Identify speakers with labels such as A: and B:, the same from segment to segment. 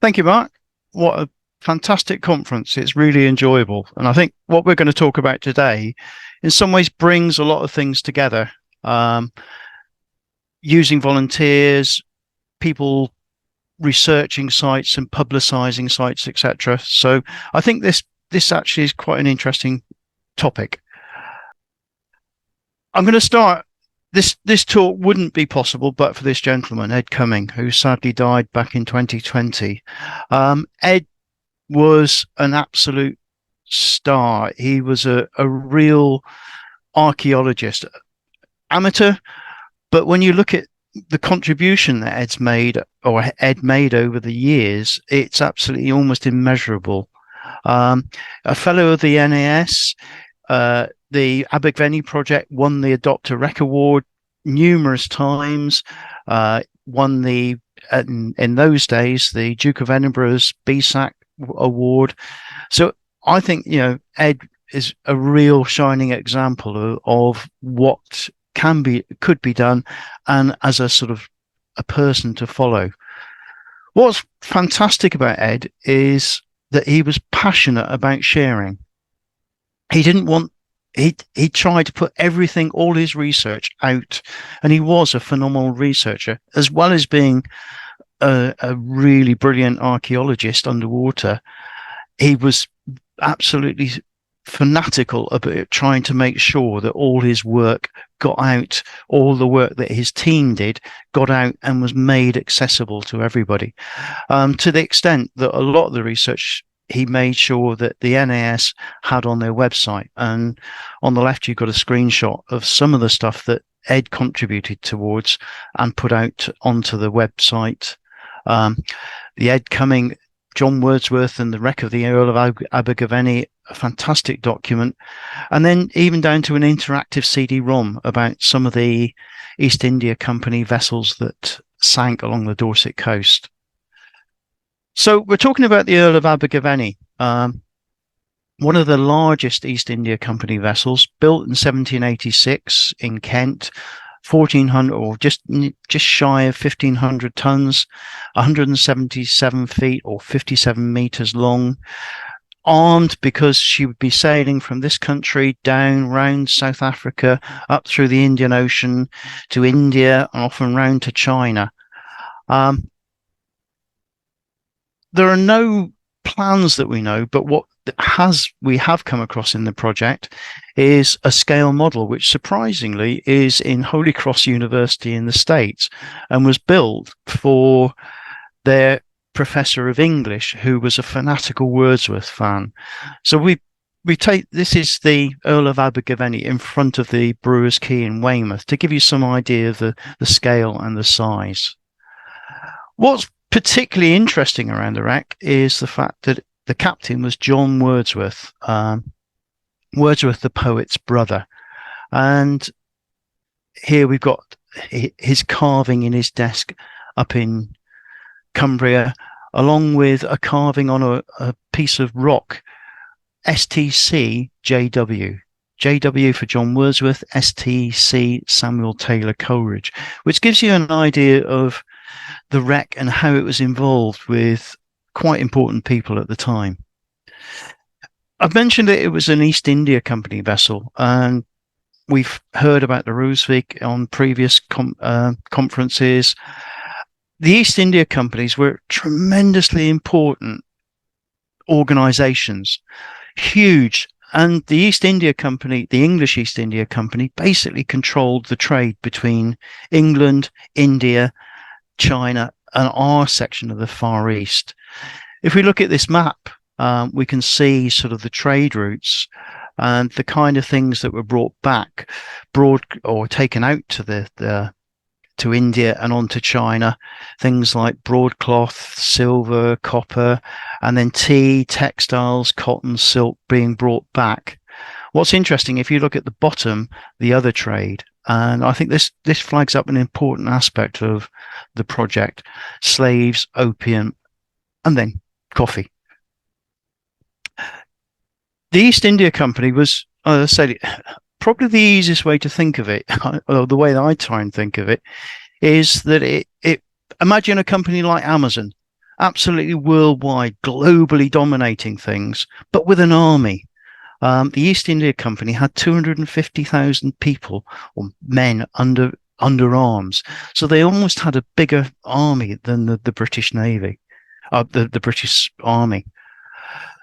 A: Thank you, Mark. What a fantastic conference. It's really enjoyable. And I think what we're going to talk about today in some ways brings a lot of things together. Using volunteers, people researching sites and publicizing sites, etc. So I think this actually is quite an interesting topic. I'm going to start. This talk wouldn't be possible but for this gentleman, Ed Cumming, who sadly died back in 2020. Ed was an absolute star. He was a real archaeologist, amateur, but when you look at the contribution that Ed made over the years, it's absolutely almost immeasurable. A fellow of the NAS, the Abergavenny Project won the Adopt a Wreck Award numerous times, won the, in those days, the Duke of Edinburgh's BSAC Award. So I think, Ed is a real shining example of what could be done, and as a sort of a person to follow. What's fantastic about Ed is that he was passionate about sharing. He tried to put everything, all his research out, and he was a phenomenal researcher, as well as being a really brilliant archaeologist underwater. He was absolutely fanatical about trying to make sure that all his work got out, all the work that his team did got out and was made accessible to everybody, to the extent that a lot of the research he made sure that the NAS had on their website. And on the left, you've got a screenshot of some of the stuff that Ed contributed towards and put out onto the website. The Ed Cumming, John Wordsworth and the Wreck of the Earl of Abergavenny, a fantastic document. And then even down to an interactive CD-ROM about some of the East India Company vessels that sank along the Dorset coast. So we're talking about the Earl of Abergavenny, one of the largest East India Company vessels, built in 1786 in Kent, 1,400 or just shy of 1,500 tons, 177 feet or 57 meters long, armed because she would be sailing from this country down round South Africa, up through the Indian Ocean to India, and often round to China. There are no plans that we know, but what we have come across in the project is a scale model, which surprisingly is in Holy Cross University in the States and was built for their professor of English, who was a fanatical Wordsworth fan. So this is the Earl of Abergavenny in front of the Brewer's Quay in Weymouth to give you some idea of the scale and the size. What's particularly interesting around the wreck is the fact that the captain was John Wordsworth, Wordsworth the poet's brother. And here we've got his carving in his desk up in Cumbria, along with a carving on a piece of rock, STC JW. JW for John Wordsworth, STC Samuel Taylor Coleridge, which gives you an idea of the wreck and how it was involved with quite important people at the time. I've mentioned that it was an East India Company vessel, and we've heard about the Roosevelt on previous conferences. The East India Companies were tremendously important organizations, huge. And the East India Company, the English East India Company, basically controlled the trade between England, India, China, and our section of the Far East. If we look at this map, we can see sort of the trade routes and the kind of things that were brought back, or taken out to to India and on to China. Things like broadcloth, silver, copper, and then tea, textiles, cotton, silk being brought back. What's interesting, if you look at the bottom, the other trade, and I think this flags up an important aspect of the project: slaves, opium, and then coffee. The East India Company was, as I said, probably the easiest way to think of it, or the way that I try and think of it, is that it imagine a company like Amazon. absolutely worldwide, globally dominating things, but with an army. The East India Company had 250,000 people or men under arms, so they almost had a bigger army than the British Navy, the British Army.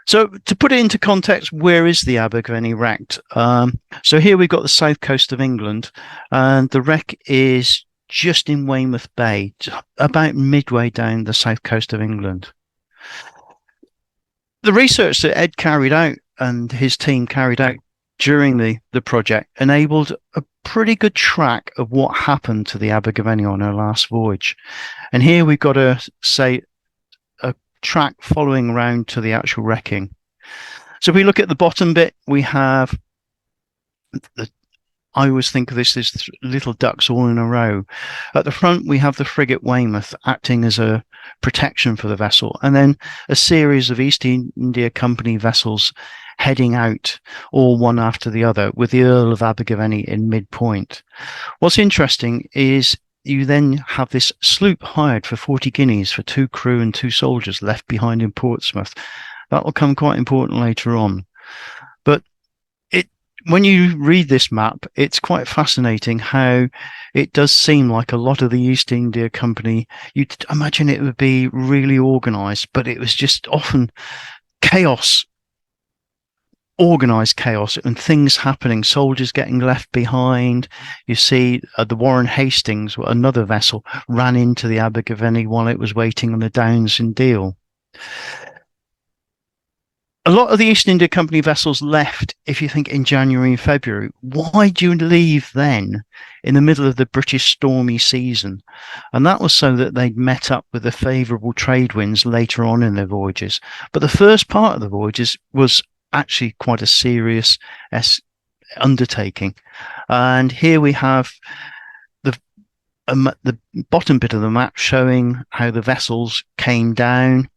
A: So to put it into context, where is the Abergavenny wrecked? So here we've got the south coast of England, and the wreck is just in Weymouth Bay, about midway down the south coast of England. The research that Ed carried out and his team carried out during the project enabled a pretty good track of what happened to the Abergavenny on her last voyage. And here we've got a track following around to the actual wrecking. So if we look at the bottom bit, we have I always think of this as little ducks all in a row. At the front, we have the frigate Weymouth acting as a protection for the vessel, and then a series of East India Company vessels heading out, all one after the other, with the Earl of Abergavenny in midpoint. What's interesting is you then have this sloop hired for 40 guineas for 2 crew and 2 soldiers left behind in Portsmouth. That will come quite important later on. But when you read this map, it's quite fascinating how it does seem like a lot of the East India Company, you'd imagine it would be really organized, but it was just often chaos, organized chaos, and things happening, soldiers getting left behind. You see the Warren Hastings, another vessel, ran into the Abergavenny while it was waiting on the Downs in Deal. A lot of the East India Company vessels left, if you think in January and February. Why do you leave then in the middle of the British stormy season? And that was so that they'd met up with the favourable trade winds later on in their voyages. But the first part of the voyages was actually quite a serious undertaking. And here we have the bottom bit of the map showing how the vessels came down.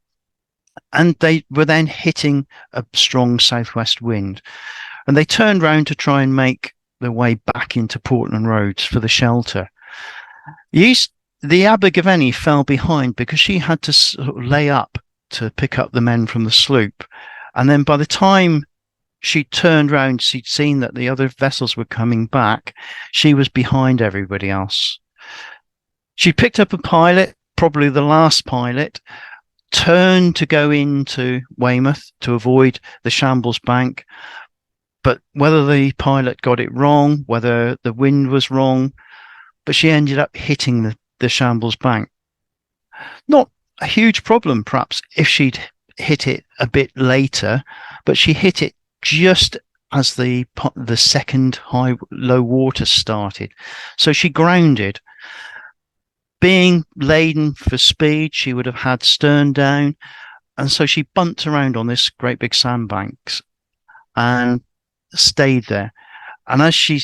A: And they were then hitting a strong southwest wind. And they turned round to try and make their way back into Portland Roads for the shelter. The Abergavenny fell behind because she had to sort of lay up to pick up the men from the sloop. And then by the time she turned round, she'd seen that the other vessels were coming back. She was behind everybody else. She picked up a pilot, probably the last pilot, turned to go into Weymouth to avoid the Shambles Bank. But whether the pilot got it wrong, whether the wind was wrong, but she ended up hitting the Shambles Bank. Not a huge problem, perhaps, if she'd hit it a bit later, but she hit it just as the second low water started. So she grounded. Being laden for speed, she would have had stern down, and so she bumped around on this great big sandbanks and stayed there. And as she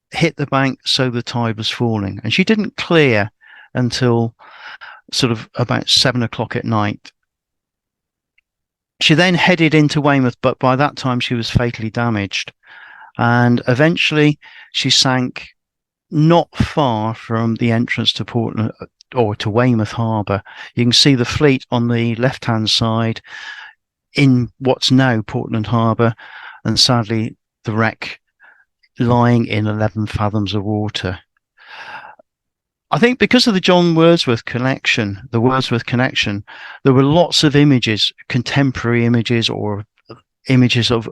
A: hit the bank, so the tide was falling, and she didn't clear until sort of about 7 o'clock at night. She then headed into Weymouth, but by that time she was fatally damaged, and eventually she sank not far from the entrance to Portland or to Weymouth Harbour. You can see the fleet on the left-hand side in what's now Portland Harbour, and sadly the wreck lying in 11 fathoms of water. I think because of the John Wordsworth connection, there were lots of images, contemporary images or images of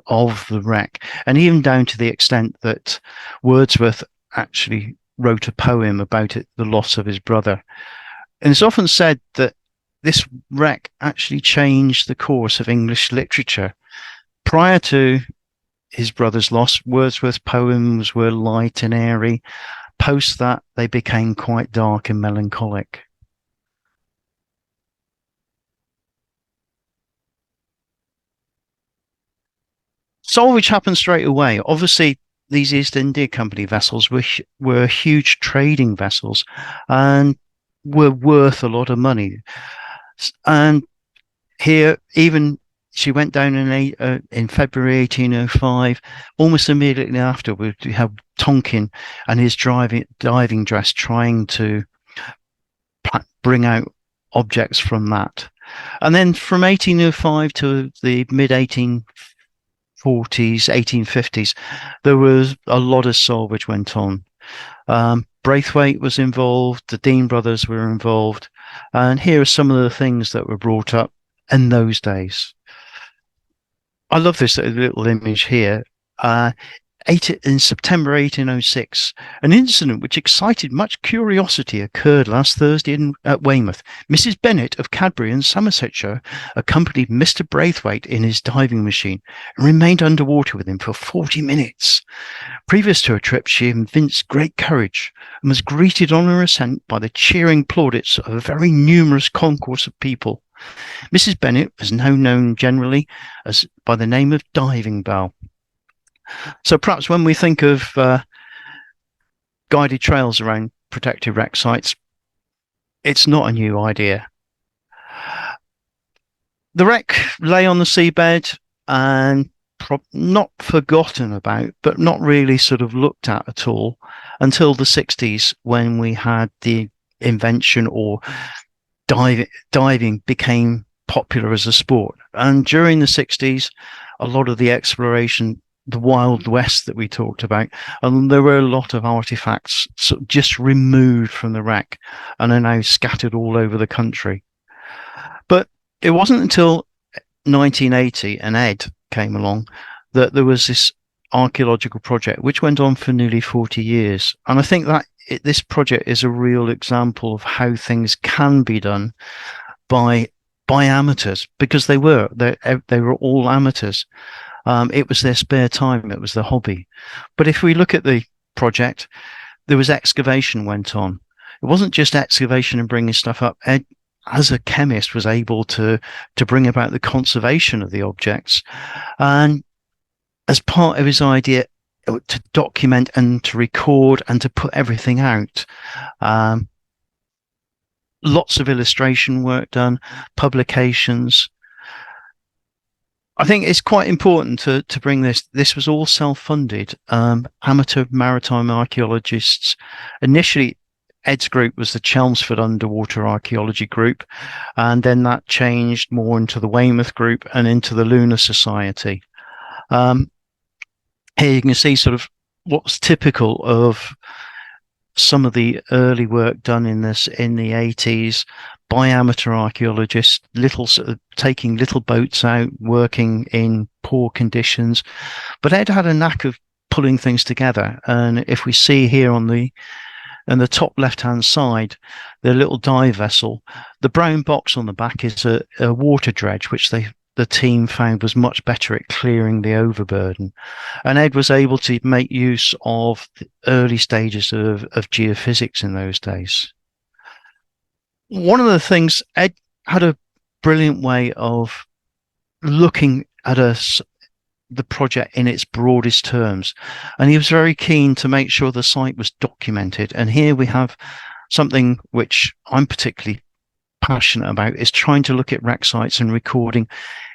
A: the wreck, and even down to the extent that Wordsworth actually wrote a poem about it, the loss of his brother. And it's often said that this wreck actually changed the course of English literature. Prior to his brother's loss, Wordsworth's poems were light and airy. Post that, they became quite dark and melancholic. Salvage happened straight away. Obviously, these East India Company vessels were huge trading vessels and were worth a lot of money. And here, even she went down in February 1805. Almost immediately after, we have Tonkin and his diving dress trying to bring out objects from that. And then from 1805 to the mid 1840s, 1850s, there was a lot of salvage went on. Braithwaite was involved, the Dean brothers were involved, and here are some of the things that were brought up in those days. I love this little image here. In September 1806, an incident which excited much curiosity occurred last Thursday at Weymouth. Mrs. Bennet of Cadbury in Somersetshire accompanied Mr. Braithwaite in his diving machine and remained underwater with him for 40 minutes. Previous to her trip, she evinced great courage and was greeted on her ascent by the cheering plaudits of a very numerous concourse of people. Mrs. Bennet was now known generally as by the name of Diving Bell. So perhaps when we think of guided trails around protected wreck sites, it's not a new idea. The wreck lay on the seabed and not forgotten about, but not really sort of looked at all until the 60s, when we had the invention, or diving became popular as a sport. And during the 60s, a lot of the exploration, the Wild West that we talked about, and there were a lot of artifacts sort of just removed from the wreck and are now scattered all over the country. But it wasn't until 1980 and Ed came along that there was this archaeological project which went on for nearly 40 years. And I think that this project is a real example of how things can be done by amateurs, because they were all amateurs. It was their spare time. It was their hobby. But if we look at the project, there was excavation went on. It wasn't just excavation and bringing stuff up. Ed, as a chemist, was able to bring about the conservation of the objects. And as part of his idea to document and to record and to put everything out, lots of illustration work done, publications. I think it's quite important to bring this. This was all self-funded. Amateur maritime archaeologists. Initially, Ed's group was the Chelmsford Underwater Archaeology Group, and then that changed more into the Weymouth Group and into the LUNAR Society. Here you can see sort of what's typical of some of the early work done in the 80s by amateur archaeologists, taking little boats out, working in poor conditions. But Ed had a knack of pulling things together. And if we see here on the top left-hand side, the little dive vessel, the brown box on the back is a water dredge, which the team found was much better at clearing the overburden. And Ed was able to make use of the early stages of geophysics in those days. One of the things, Ed had a brilliant way of looking at the project in its broadest terms, and he was very keen to make sure the site was documented. And here we have something which I'm particularly passionate about, is trying to look at wreck sites and recording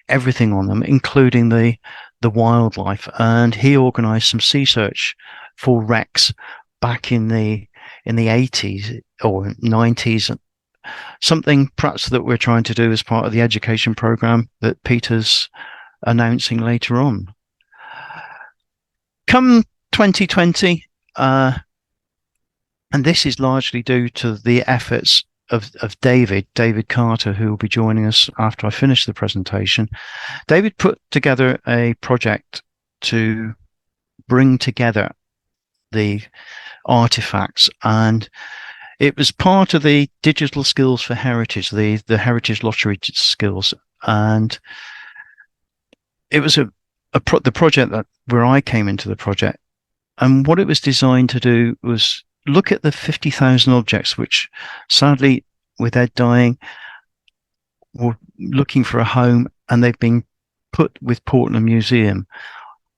A: everything on them, including the wildlife. And he organized some sea search for wrecks back in the 80s or 90s. Something perhaps that we're trying to do as part of the education program that Peter's announcing later on. Come 2020, and this is largely due to the efforts of David Carter, who will be joining us after I finish the presentation. David put together a project to bring together the artifacts, and it was part of the Digital Skills for Heritage, the Heritage Lottery skills. And it was the project where I came into the project. And what it was designed to do was look at the 50,000 objects, which sadly, with Ed dying, were looking for a home, and they've been put with Portland Museum.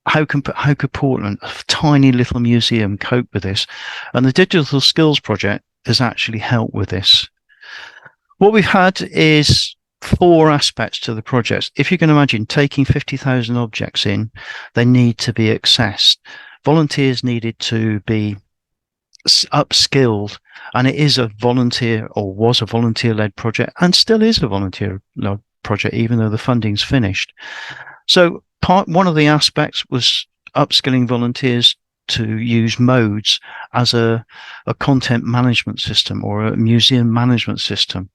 A: How could Portland, a tiny little museum, cope with this? And the Digital Skills Project has actually helped with this. What we've had is 4 aspects to the project. If you can imagine taking 50,000 objects in, they need to be accessed. Volunteers needed to be upskilled, and it is a volunteer, or was a volunteer-led project, and still is a volunteer-led project, even though the funding's finished. So one of the aspects was upskilling volunteers to use modes as a content management system or a museum management system.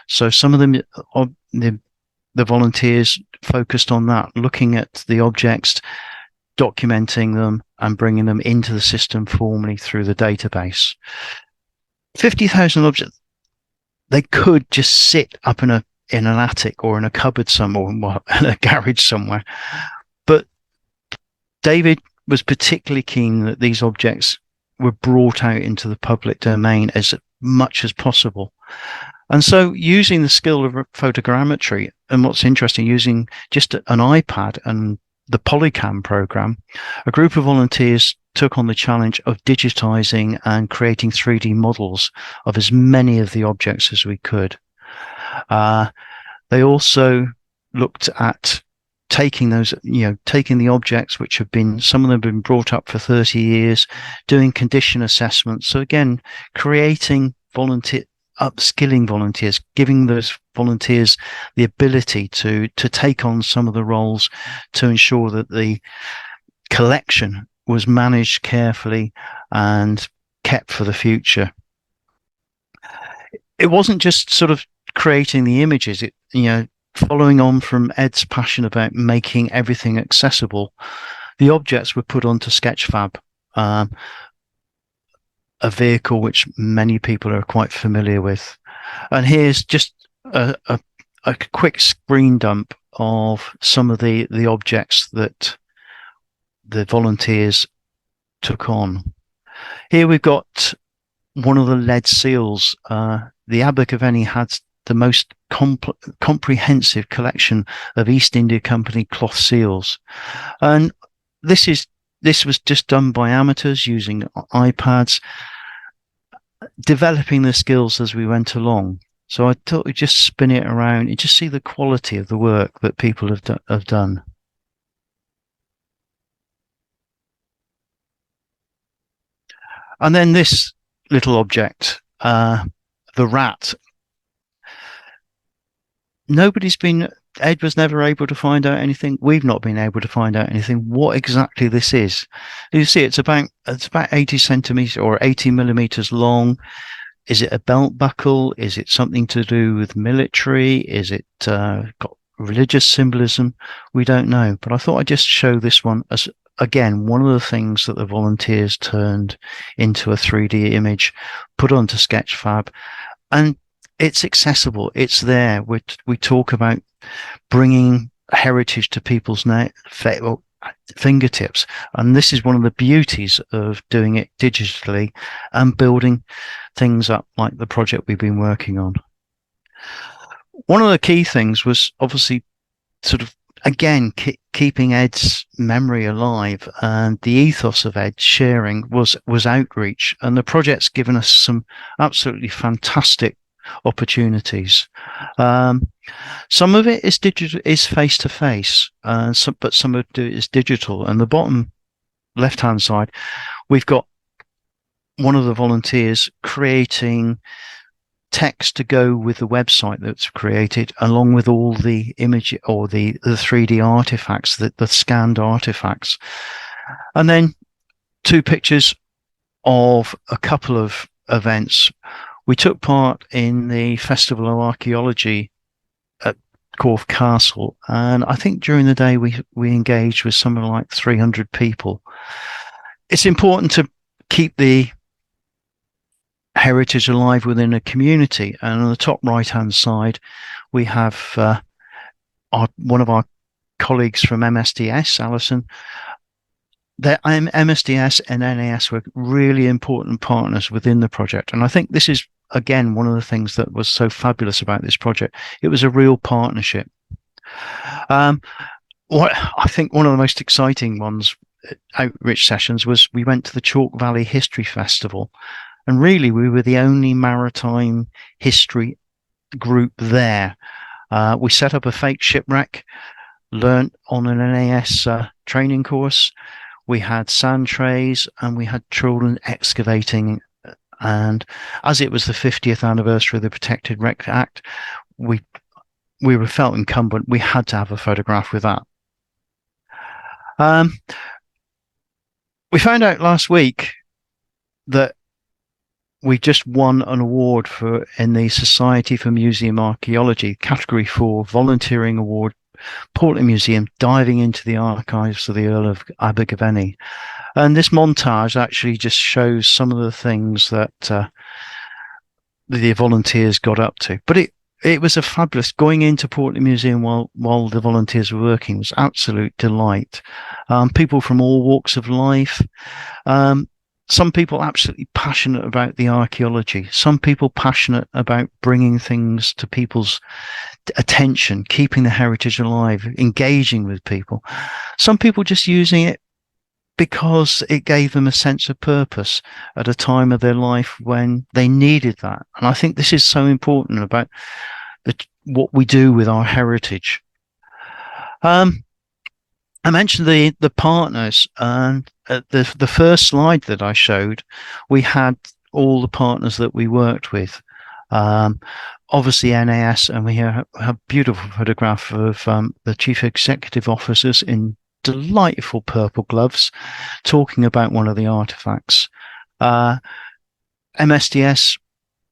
A: So some of them, the volunteers focused on that, looking at the objects, documenting them, and bringing them into the system formally through the database. 50,000 objects, they could just sit up in an attic or in a cupboard somewhere, or in a garage somewhere. But David was particularly keen that these objects were brought out into the public domain as much as possible. And so using the skill of photogrammetry, and what's interesting, using just an iPad and the Polycam program, a group of volunteers took on the challenge of digitizing and creating 3D models of as many of the objects as we could. They also looked at taking those, taking the objects which have been, some of them have been brought up for 30 years, doing condition assessments. So again, creating upskilling volunteers, giving those volunteers the ability to take on some of the roles to ensure that the collection was managed carefully and kept for the future. It wasn't just sort of creating the images, following on from Ed's passion about making everything accessible, the objects were put onto Sketchfab, a vehicle which many people are quite familiar with. And here's just a quick screen dump of some of the objects that the volunteers took on. Here we've got one of the lead seals. The Abergavenny had the most comprehensive collection of East India Company cloth seals. And this was just done by amateurs using iPads, developing the skills as we went along. So I thought we'd just spin it around and just see the quality of the work that people have done. And then this little object, the rat. Ed was never able to find out anything. We've not been able to find out anything what exactly this is. You see, it's about 80 centimeters or 80 millimeters long. Is it a belt buckle? Is it something to do with military? Is it got religious symbolism? We don't know. But I thought I'd just show this one as, again, one of the things that the volunteers turned into a 3D image, put onto Sketchfab, and it's accessible. It's there. We talk about bringing heritage to people's fingertips, and this is one of the beauties of doing it digitally and building things up like the project we've been working on. One of the key things was obviously sort of, again, keeping Ed's memory alive, and the ethos of Ed sharing was outreach, and the project's given us some absolutely fantastic opportunities. Some of it is digital, is face to face, but some of it is digital. And the bottom left hand side, we've got one of the volunteers creating text to go with the website that's created, along with all the image or the 3D artifacts, the scanned artifacts. And then 2 pictures of a couple of events. We took part in the Festival of Archaeology at Corfe Castle, and I think during the day we engaged with something like 300 people. It's important to keep the heritage alive within a community, and on the top right hand side we have one of our colleagues from MSDS, Alison. MSDS and NAS were really important partners within the project, and I think this is, again, one of the things that was so fabulous about this project. It was a real partnership. What I think one of the most exciting outreach sessions was we went to the Chalk Valley History Festival, and really we were the only maritime history group there. We set up a fake shipwreck, learnt on an NAS training course. We had sand trays, and we had children excavating And as it was the 50th anniversary of the Protected Wreck Act, we were felt incumbent. We had to have a photograph with that. We found out last week that we just won an award in the Society for Museum Archaeology, category 4, volunteering award, Portland Museum, diving into the archives of the Earl of Abergavenny. And this montage actually just shows some of the things that the volunteers got up to. But it was a fabulous going into Portland Museum while the volunteers were working was absolute delight. People from all walks of life. Some people absolutely passionate about the archaeology. Some people passionate about bringing things to people's attention, keeping the heritage alive, engaging with people. Some people just using it because it gave them a sense of purpose at a time of their life when they needed that. And I think this is so important about what we do with our heritage. I mentioned the partners, and the first slide that I showed, we had all the partners that we worked with. Obviously NAS, and we have a beautiful photograph of the chief executive officers in delightful purple gloves talking about one of the artifacts. MSDS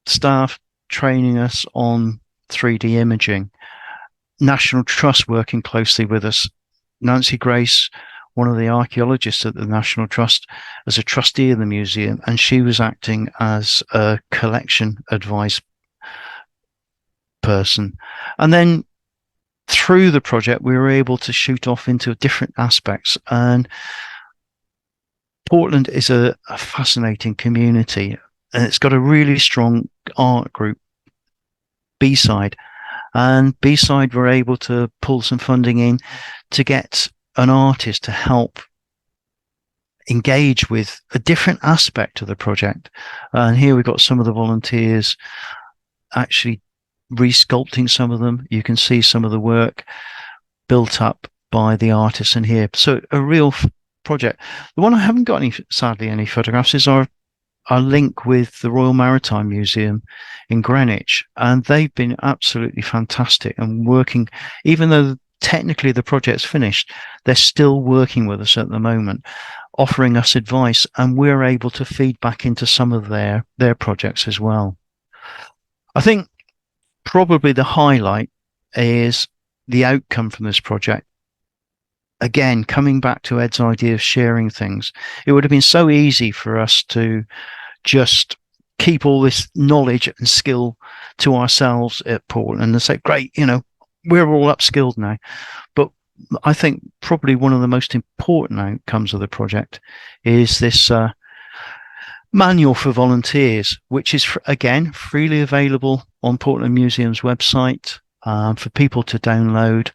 A: staff training us on 3D imaging. National Trust working closely with us. Nancy Grace, one of the archaeologists at the National Trust, as a trustee of the museum, and she was acting as a collection advice person. And then through the project, we were able to shoot off into different aspects. And Portland is a fascinating community, and it's got a really strong art group, B-Side. And B-Side were able to pull some funding in to get an artist to help engage with a different aspect of the project. And here we've got some of the volunteers actually resculpting some of them. You can see some of the work built up by the artists in here. So a real project. The one I haven't got sadly any photographs is our link with the Royal Maritime Museum in Greenwich, and they've been absolutely fantastic and working, even though technically the project's finished, they're still working with us at the moment, offering us advice, and we're able to feed back into some of their projects as well. I think probably the highlight is the outcome from this project. Again, coming back to Ed's idea of sharing things, it would have been so easy for us to just keep all this knowledge and skill to ourselves at Portland and say, great, we're all upskilled now. But I think probably one of the most important outcomes of the project is this manual for volunteers, which is, again, freely available on Portland Museum's website for people to download.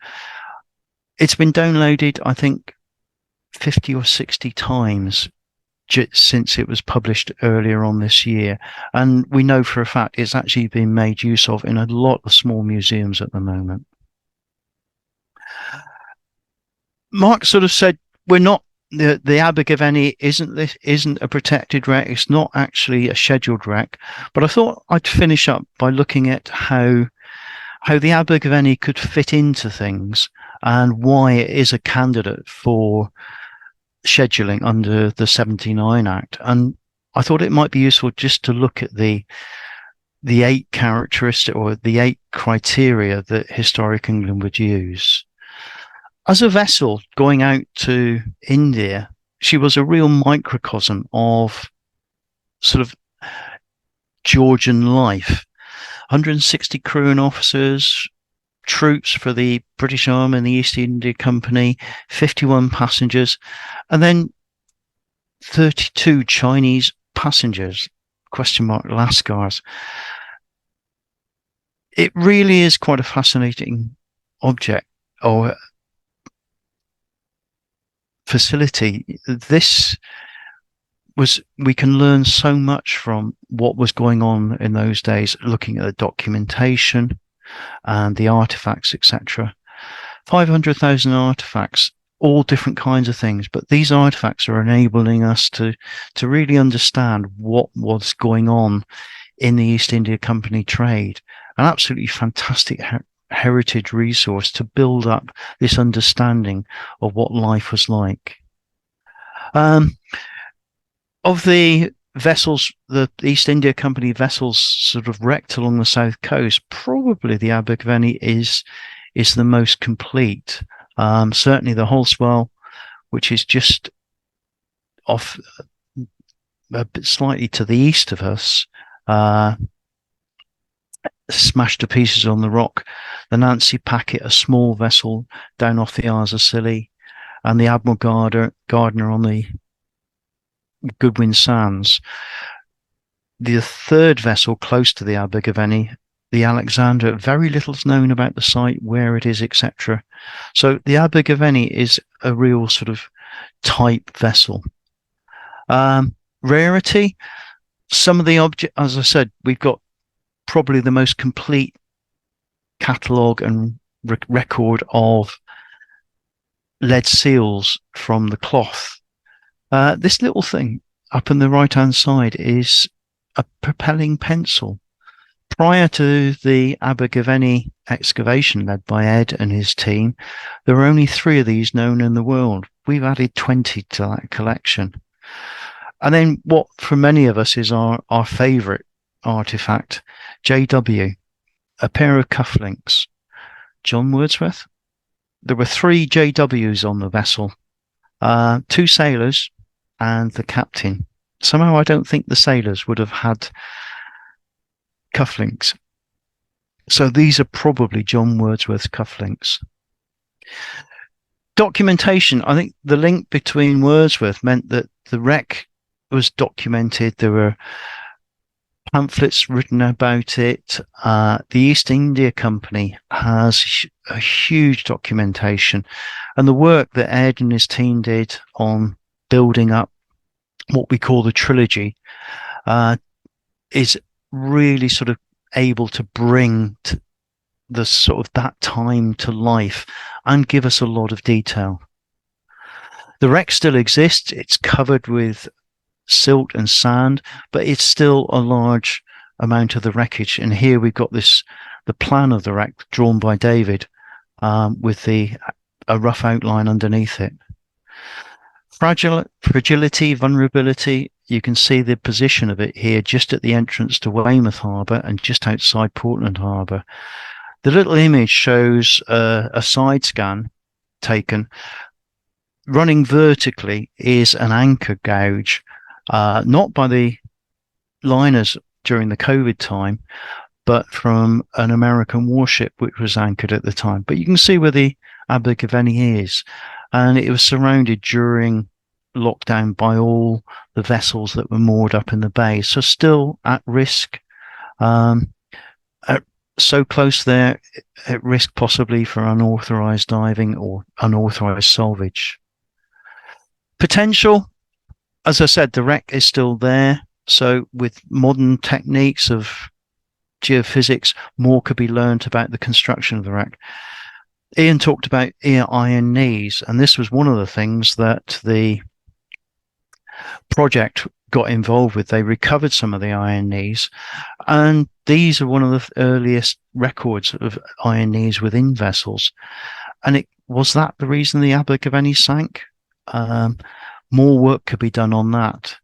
A: It's been downloaded, I think, 50 or 60 times since it was published earlier on this year. And we know for a fact it's actually been made use of in a lot of small museums at the moment. Mark sort of said, we're not, the Abergavenny isn't a protected wreck. It's not actually a scheduled wreck. But I thought I'd finish up by looking at how the Abergavenny could fit into things and why it is a candidate for scheduling under the 79 Act. And I thought it might be useful just to look at the 8 characteristics or the 8 criteria that Historic England would use. As a vessel going out to India, she was a real microcosm of sort of Georgian life. 160 crew and officers, troops for the British Army and the East India Company, 51 passengers, and then 32 Chinese passengers, Lascars. It really is quite a fascinating object or facility. We can learn so much from what was going on in those days, looking at the documentation and the artifacts, etc. 500,000 artifacts. all different kinds of things. But these artifacts are enabling us to really understand what was going on in the East India Company trade. An absolutely fantastic heritage resource to build up this understanding of what life was like. Of the vessels, the East India Company vessels sort of wrecked along the south coast, probably the Abergavenny is the most complete. Certainly the Holswell, which is just off a bit slightly to the east of us, smashed to pieces on the rock. The Nancy Packet, a small vessel down off the Isles of Scilly, and the Admiral Gardner on the Goodwin Sands. The third vessel close to the Abergavenny, the Alexander, very little's known about the site, where it is, etc. So the Abergavenny is a real sort of type vessel. Rarity, some of the objects, as I said, we've got probably the most complete catalogue and record of lead seals from the cloth. This little thing up on the right-hand side is a propelling pencil. Prior to the Abergavenny excavation led by Ed and his team, there were only 3 of these known in the world. We've added 20 to that collection. And then what for many of us is our favourite artefact, JW, a pair of cufflinks. John Wordsworth. There were 3 JWs on the vessel, 2 sailors and the captain. Somehow I don't think the sailors would have had cufflinks. So these are probably John Wordsworth's cufflinks. Documentation. I think the link between Wordsworth meant that the wreck was documented. There were pamphlets written about it. The East India Company has a huge documentation, and the work that Ed and his team did on building up what we call the trilogy is really sort of able to bring the sort of that time to life and give us a lot of detail. The wreck still exists. It's covered with silt and sand, but it's still a large amount of the wreckage. And here we've got the plan of the wreck drawn by David, with a rough outline underneath it. Fragility, vulnerability, you can see the position of it here just at the entrance to Weymouth Harbour and just outside Portland Harbour. The little image shows a side scan taken. Running vertically is an anchor gouge, not by the liners during the COVID time, but from an American warship which was anchored at the time. But you can see where the Abergavenny is, and it was surrounded during lockdown by all the vessels that were moored up in the bay, so still at risk, so close there, at risk possibly for unauthorized diving or unauthorized salvage. Potential, as I said, the wreck is still there, so with modern techniques of geophysics, more could be learned about the construction of the wreck. Ian talked about iron knees, and this was one of the things that the project got involved with. They recovered some of the iron knees, and these are one of the earliest records of iron knees within vessels. And was that the reason the Abergavenny sank? More work could be done on that.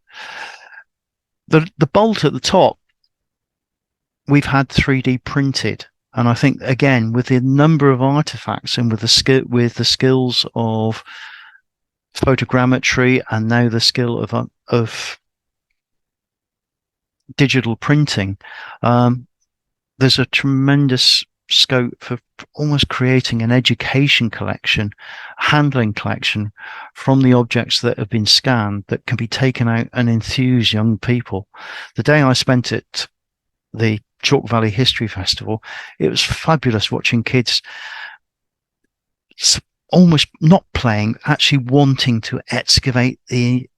A: The bolt at the top, we've had 3D printed. And I think, again, with the number of artifacts and with the skills of photogrammetry and now the skill of digital printing, there's a tremendous scope for almost creating an education collection, handling collection from the objects that have been scanned that can be taken out and enthuse young people. The day I spent at the Chalk Valley History Festival, it was fabulous watching kids almost not playing, actually wanting to excavate the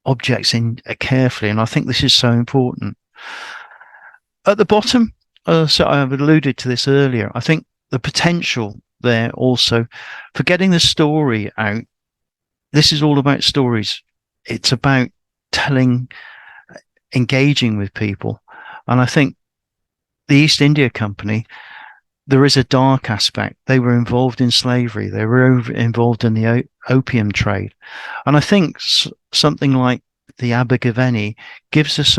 A: objects in carefully. And I think this is so important. At the bottom, so I've alluded to this earlier, I think the potential there also for getting the story out this is all about stories. It's about engaging with people. And I think the East India Company, there is a dark aspect. They were involved in slavery. They were involved in the opium trade. And I think something like the Abergavenny gives us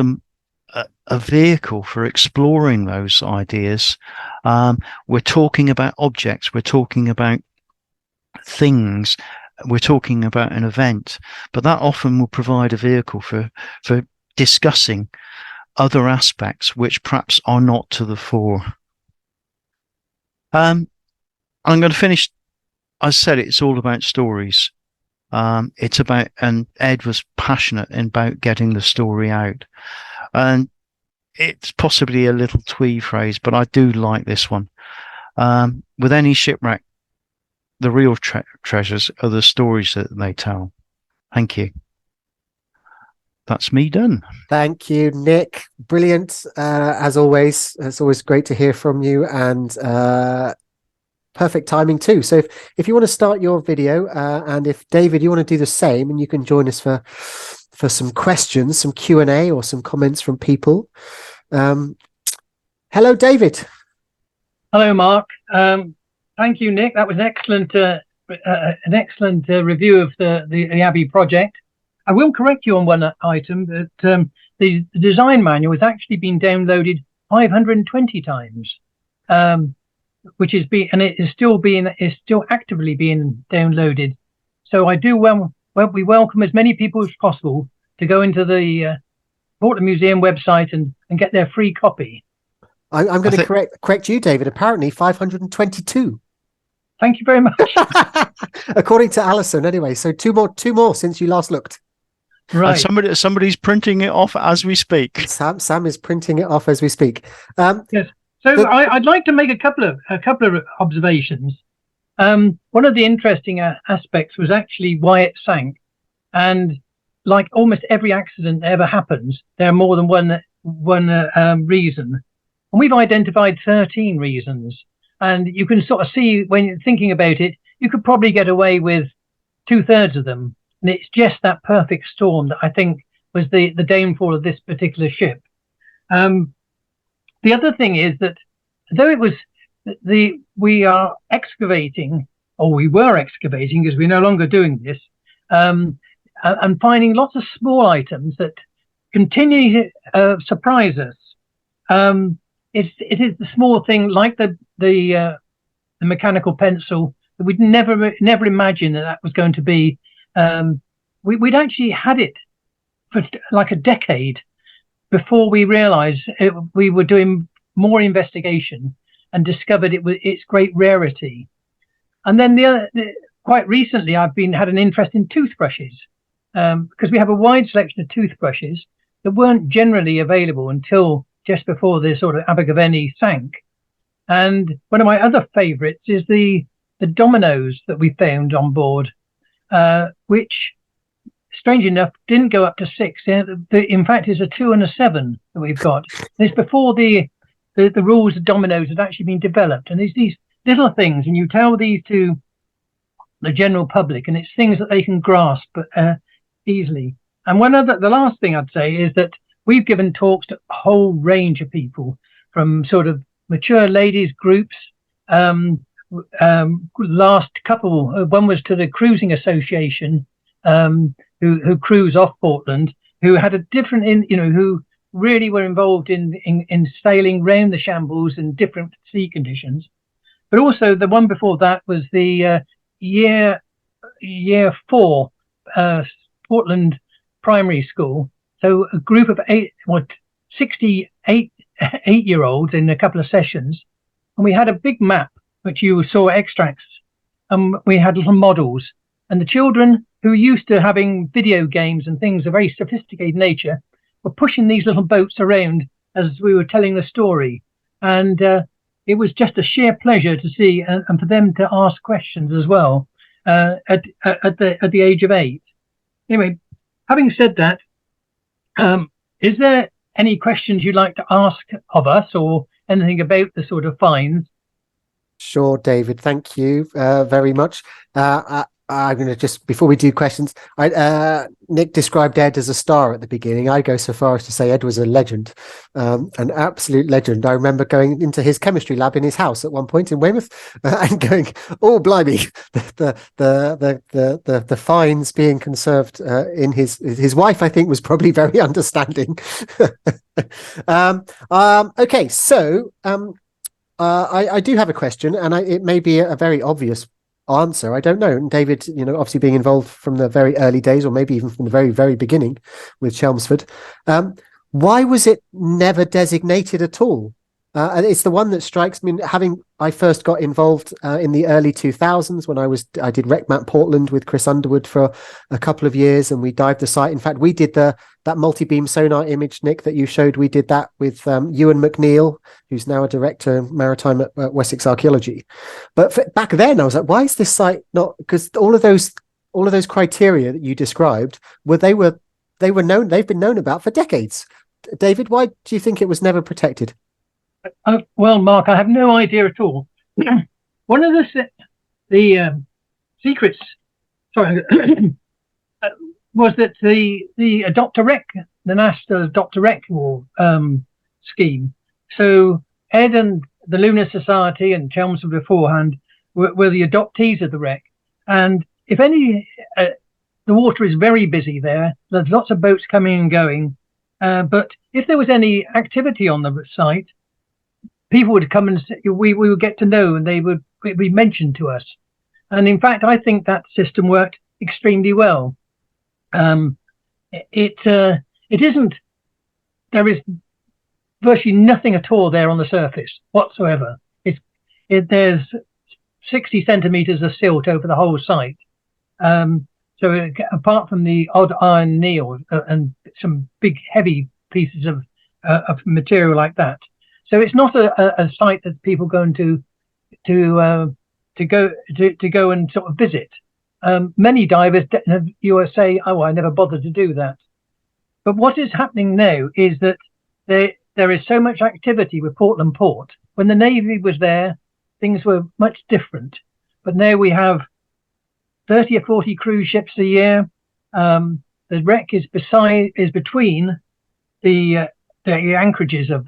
A: a vehicle for exploring those ideas. We're talking about objects. We're talking about things. We're talking about an event, but that often will provide a vehicle for discussing other aspects which perhaps are not to the fore. I'm going to finish. I said it's all about stories. It's about, and Ed was passionate about getting the story out. And it's possibly a little twee phrase, but I do like this one. With any shipwreck, the real treasures are the stories that they tell. Thank you. That's me done.
B: Thank you, Nick. Brilliant. As always, it's always great to hear from you, and perfect timing too. So if you want to start your video, and if David, you want to do the same, and you can join us for some questions, some Q&A or some comments from people. Hello, David.
C: Hello, Mark. Thank you, Nick. That was an excellent review of the Abbey project. I will correct you on one item, that the design manual has actually been downloaded 520 times, which is it is still actively being downloaded. So I do we welcome as many people as possible to go into the Portland Museum website and get their free copy.
B: I'm going to correct you, David. Apparently 522.
C: Thank you very much.
B: According to Alison, anyway. So two more since you last looked.
C: Right.
A: And somebody's printing it off as we speak.
B: Sam is printing it off as we speak.
C: Yes. So I'd like to make a couple of observations. One of the interesting aspects was actually why it sank, and like almost every accident that ever happens, there are more than one reason, and we've identified 13 reasons. And you can sort of see, when you're thinking about it, you could probably get away with 2/3 of them. And it's just that perfect storm that I think was the downfall of this particular ship. The other thing is that though it was we are excavating, or we were excavating, because we're no longer doing this, and finding lots of small items that continue to surprise us. It is the small thing like the mechanical pencil that we'd never imagined that was going to be. We'd actually had it for like a decade before we realized we were doing more investigation and discovered its great rarity. And then quite recently I've had an interest in toothbrushes, because we have a wide selection of toothbrushes that weren't generally available until just before the sort of Abergavenny sank. And one of my other favorites is the dominoes that we found on board, which, strange enough, didn't go up to 6. In fact, it's a 2 and a 7 that we've got. It's before the rules of dominoes had actually been developed. And there's these little things, and you tell these to the general public, and it's things that they can grasp easily. And the last thing I'd say is that we've given talks to a whole range of people, from sort of mature ladies groups. Last couple, one was to the Cruising Association, who cruise off Portland, who had a different, who really were involved in sailing round the Shambles in different sea conditions. But also the one before that was the year 4 Portland Primary School. So a group of 68 8-year-olds in a couple of sessions, and we had a big map which you saw extracts, and we had little models, and the children who are used to having video games and things of very sophisticated nature were pushing these little boats around as we were telling the story. And it was just a sheer pleasure to see, and for them to ask questions as well at the age of 8. Anyway, having said that, is there any questions you'd like to ask of us, or anything about the sort of finds?
B: Sure, David. Thank you very much. I'm going to just, before we do questions, Nick described Ed as a star at the beginning. I go so far as to say Ed was a legend, an absolute legend. I remember going into his chemistry lab in his house at one point in Weymouth and going, "Oh, blimey, the fines being conserved in his wife, I think, was probably very understanding." Okay, so I do have a question, and it may be a very obvious answer. I don't know. And David, obviously being involved from the very early days, or maybe even from the very, very beginning with Chelmsford, why was it never designated at all? And it's the one that strikes me. I first got involved in the early 2000s when I did RecMap Portland with Chris Underwood for a couple of years, and we dived the site. In fact, we did that multi-beam sonar image, Nick, that you showed. We did that with Ewan McNeill, who's now a director maritime at Wessex Archaeology. But back then, I was like, why is this site not? Because all of those criteria that you described they were known. They've been known about for decades. David, why do you think it was never protected?
C: Well, Mark, I have no idea at all. One of the secrets, sorry, was that the Dr. Rec, the National Dr. Rec scheme. So Ed and the Lunar Society and Chelmsford beforehand were the adoptees of the Rec. And if any, the water is very busy there. There's lots of boats coming and going. But if there was any activity on the site, people would come and we would get to know, and they would be mentioned to us. And in fact, I think that system worked extremely well. It isn't. There is virtually nothing at all there on the surface whatsoever. There's 60 centimeters of silt over the whole site. So apart from the odd iron nail and some big heavy pieces of material like that. So it's not a site that people go into to go and sort of visit. Many divers, you will say, "Oh, I never bothered to do that." But what is happening now is that there is so much activity with Portland Port. When the Navy was there, things were much different. But now we have 30 or 40 cruise ships a year. The wreck is between the anchorages of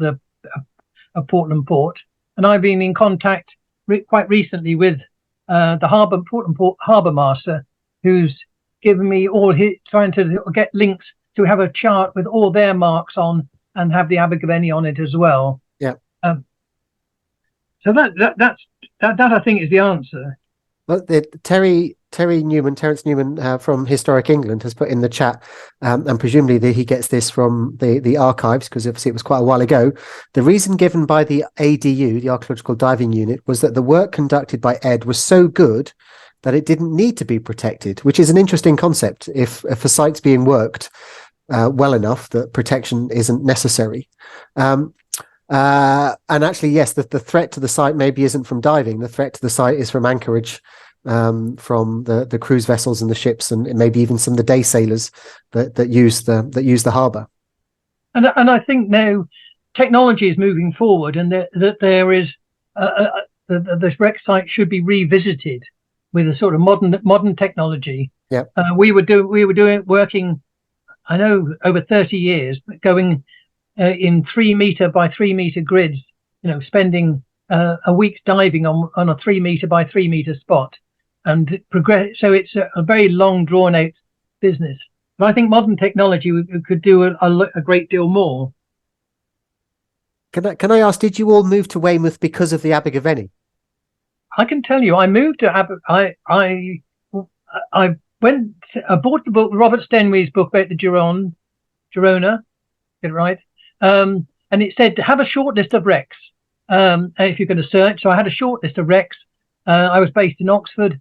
C: Portland Port, and I've been in contact quite recently with the Portland Port harbour master, who's given me trying to get links to have a chart with all their marks on and have the Abergavenny on it as well.
B: Yeah.
C: So that I think is the answer.
B: Well, Terence Newman from Historic England has put in the chat, and presumably he gets this from the archives, because obviously it was quite a while ago. The reason given by the ADU, the Archaeological Diving Unit, was that the work conducted by Ed was so good that it didn't need to be protected, which is an interesting concept if a site's being worked well enough that protection isn't necessary. And actually, yes, the threat to the site maybe isn't from diving. The threat to the site is from anchorage, from the cruise vessels and the ships, and maybe even some of the day sailors that use the harbour.
C: And I think now technology is moving forward, and that there is this wreck site should be revisited with a sort of modern technology.
B: Yeah,
C: we were working, I know, over 30 years, going in 3 meter by 3 meter grids. Spending a week diving on a 3 meter by 3 meter spot, and progress. So it's a very long, drawn out business. But I think modern technology we could do a great deal more.
B: Can I ask, did you all move to Weymouth because of the Abergavenny?
C: I can tell you, I moved to I bought the book, Robert Stenway's book about the Girona, get it right, and it said to have a short list of wrecks if you're going to search. So I had a short list of wrecks. I was based in Oxford,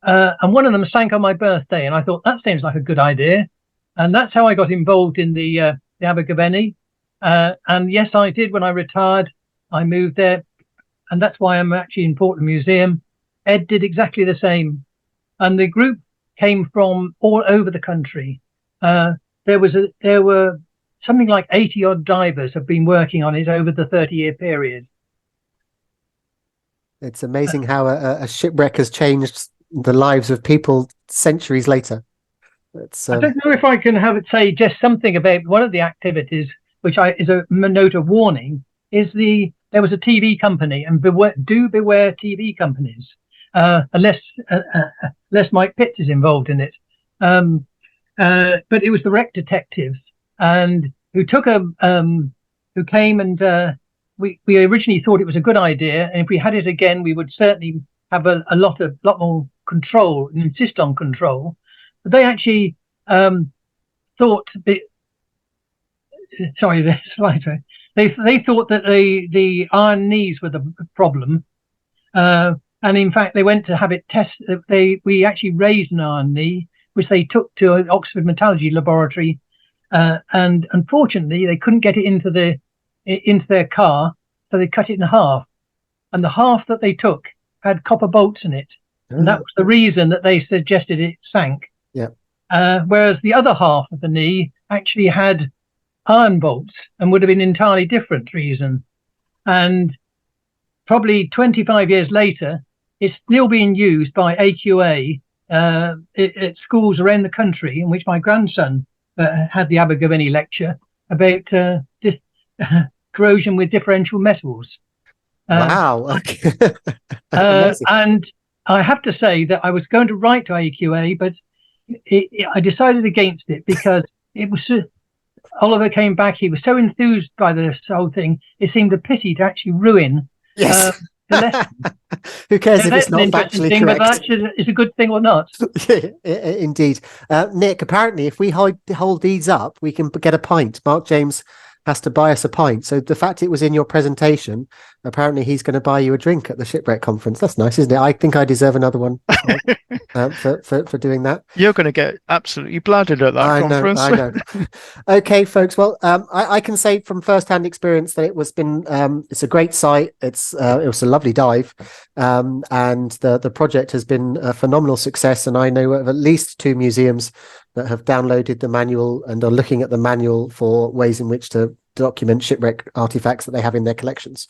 C: and one of them sank on my birthday, and I thought that seems like a good idea, and that's how I got involved in the Abergavenny. And yes, I did. When I retired, I moved there, and that's why I'm actually in Portland Museum. Ed did exactly the same, and the group came from all over the country. There were something like 80 odd divers have been working on it over the 30-year period.
B: It's amazing how a shipwreck has changed the lives of people centuries later. It's,
C: I don't know if I can say just something about one of the activities, which is a note of warning, is there was a TV company, and beware TV companies, unless Mike Pitts is involved in it. But it was the wreck detectives, and who came and we originally thought it was a good idea, and if we had it again, we would certainly have a lot more control and insist on control. But they actually thought that, sorry, they thought that the iron knees were the problem, and in fact they went to have it tested. We actually raised an iron knee, which they took to an Oxford Metallurgy laboratory, and unfortunately they couldn't get it into their car, so they cut it in half, and the half that they took had copper bolts in it, and that was the reason that they suggested it sank.
B: Yeah.
C: Whereas the other half of the knee actually had iron bolts and would have been an entirely different reason. And probably 25 years later, it's still being used by AQA at schools around the country, in which my grandson had the Abergavenny lecture about corrosion with differential metals.
B: Wow. Okay.
C: And I have to say that I was going to write to AQA, but I decided against it because it was Oliver came back. He was so enthused by this whole thing. It seemed a pity to actually ruin.
B: Yes.
C: The lesson.
B: Who cares if
C: That's
B: it's not
C: an interesting
B: factually
C: thing,
B: correct?
C: but that is a good thing or not.
B: Indeed. Nick, apparently, if we hold these up, we can get a pint. Mark James has to buy us a pint. So the fact it was in your presentation, apparently he's going to buy you a drink at the Shipwreck conference. That's nice, isn't it? I think I deserve another one for doing that.
A: You're going to get absolutely blooded at that conference.
B: I know. Okay, folks. Well, I can say from first-hand experience that it's a great site. It was a lovely dive, and the project has been a phenomenal success. And I know of at least 2 museums that have downloaded the manual and are looking at the manual for ways in which to document shipwreck artifacts that they have in their collections.